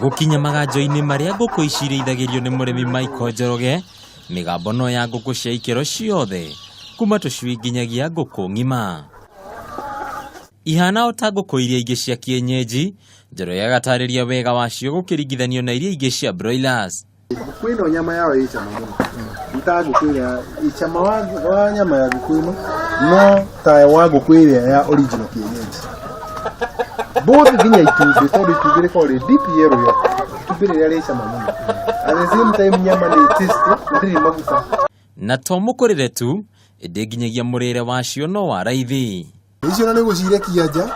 gukinya maganjo-ini maria nguku icirithagĩrio nĩ mũrĩmi Michael Njoroge, migambo no ya nguku cia ikero ciothe kuma tucui nginyagia nguku ng'ima. Ihana o ta nguku iria ingĩ cia kienyeji, Njoroge agatarĩria wega wacio gũkĩringithanio na iria ingĩ cia broilers. Nguku ĩno nyama yao ĩ cama mũno. Ita nguku ĩrĩa ĩ cama wa nyama ya nguku ĩno no ta wa nguku ĩrĩa ya original kienyeji. Both nginya itumbĩ tondũ itumbĩ rĩkoragwo deep yellow yo. Itumbĩ rĩrĩa rĩ cama mũno. At the same time nyama nĩ tasty, ndĩrĩ maguta. Na to mũkũrĩre tu, ĩndĩ nginyagia mũrĩre wacio no wa raithi. Icio nĩ gũcirekia nja,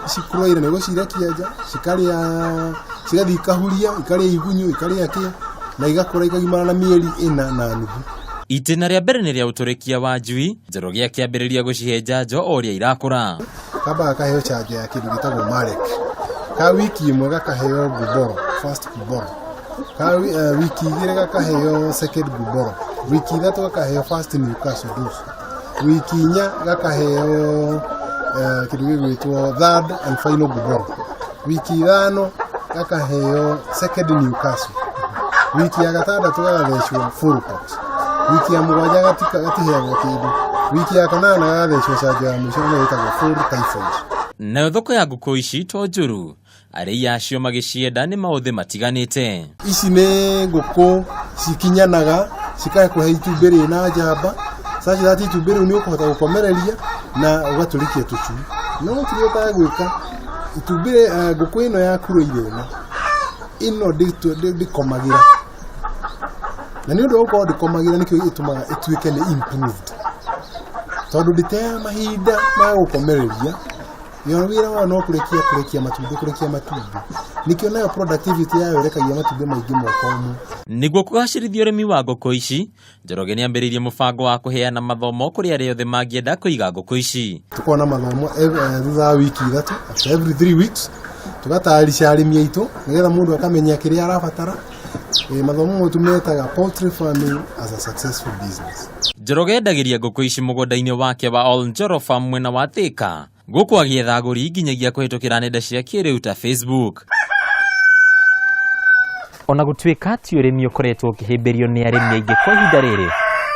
cikũrũire nĩ gũcirekia nja, cikarĩa cigathi ikahuria, ikarĩa igunyũ, ikarĩa kĩ, na igakũra ikagimara na mĩeri 4 na nuthu. Itĩna rĩa mbere nĩ rĩa ũtũrĩkia wa njui, Njoroge akĩambĩrĩria gũcihe njanjo o ũrĩa irakũra. Kamba akaheo njanjo ya kĩndũ gĩtagwo Marek. Ka wiki ĩmwe gakaheo Guboro, first Guboro. Ka wiki igĩrĩ gakaheo second Guboro. Wiki ithatũ gakaheo first Newcastle dose. Wiki inya gakaheo kĩndũ gĩgwĩtwo third and final Guboro. Wiki ithano gakaheo second Newcastle. Wiki ya gatandatũ gagathecwo full pox. Wiki ya mũgwanja gatiheagwo kĩndũ. Wiki ya kanana gagathecwo njanjo ya mũico no ĩtagwo full typhoid. Nayo thoko ya nguku ici to njũru, arĩi acio magĩcienda nĩ maũthĩ matiganĩte. Ici nĩ nguku cikinyanaga cikakũhe itumbĩ rĩna njamba. Saci thati itumbĩ rĩu nĩ ũkũhota gũkomereria na ũgatũrĩkia tũcui. No tũrĩotaga gwĩka itumbĩ nguku ĩno ya kũrũire ĩno ndĩkomagĩra. Na nĩ ũndũ wa gũkorwo ndĩkomagĩra nĩkĩo ĩtũmaga ĩtuĩke nĩ improved. Tondũ ndĩteaga mahinda ma gũkomereria, yo wĩra wao no kũrekia matumbĩ. Nĩkĩo nayo productivity yayo ĩrekagia matumbĩ maingĩ mwaka ũmwe. Nĩguo kũgacĩrithia ũrĩmi wa ngũkũ ici, Njoroge nĩ ambĩrĩirie mũbango wa kũheana mathomo kũrĩ arĩa othe mangĩenda kũiga ngũkũ ici. Tũkoragwo na mathomo thutha wa wiki ithatũ, after every 3 weeks. Tũgataarĩria arĩmi aitũ nĩgetha mũndũ akamenya kĩrĩa arabatara. Mathomo mo tumetaga poultry farming as a successful business. Njoroge endagĩria ngũkũ ici mũgũnda-inĩ wake wa All Njoro Farm mwena wa Thika. Gũkũ agĩetha agũri nginyagia kũhĩtũkĩra nenda cia kĩrĩu ta Facebook. Ona gũtuĩka ti ũrĩmi ũkoretwo ũkĩhĩmbĩrio nĩ arĩmi aingĩ kwa ihinda rĩrĩ,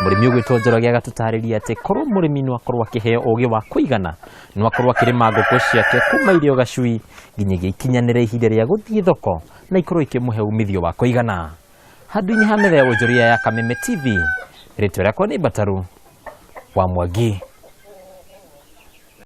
mũrĩmi ũgwĩtwo Njoroge agatũtarĩria atĩ korwo mũrĩmi no akorwo akĩheo ũgĩ wa kũigana, no akorwo akĩrĩma ngũkũ ciake kuma irĩ o gacui nginyagia ikinyanĩre ihinda rĩa gũthiĩ thoko na ikorwo ikĩmũhe umithio wa kũigana. Handũ-inĩ ha metha ya wonjoria ya Kameme TV, rĩtwa rĩakwa nĩ Bataru wa Mwangi.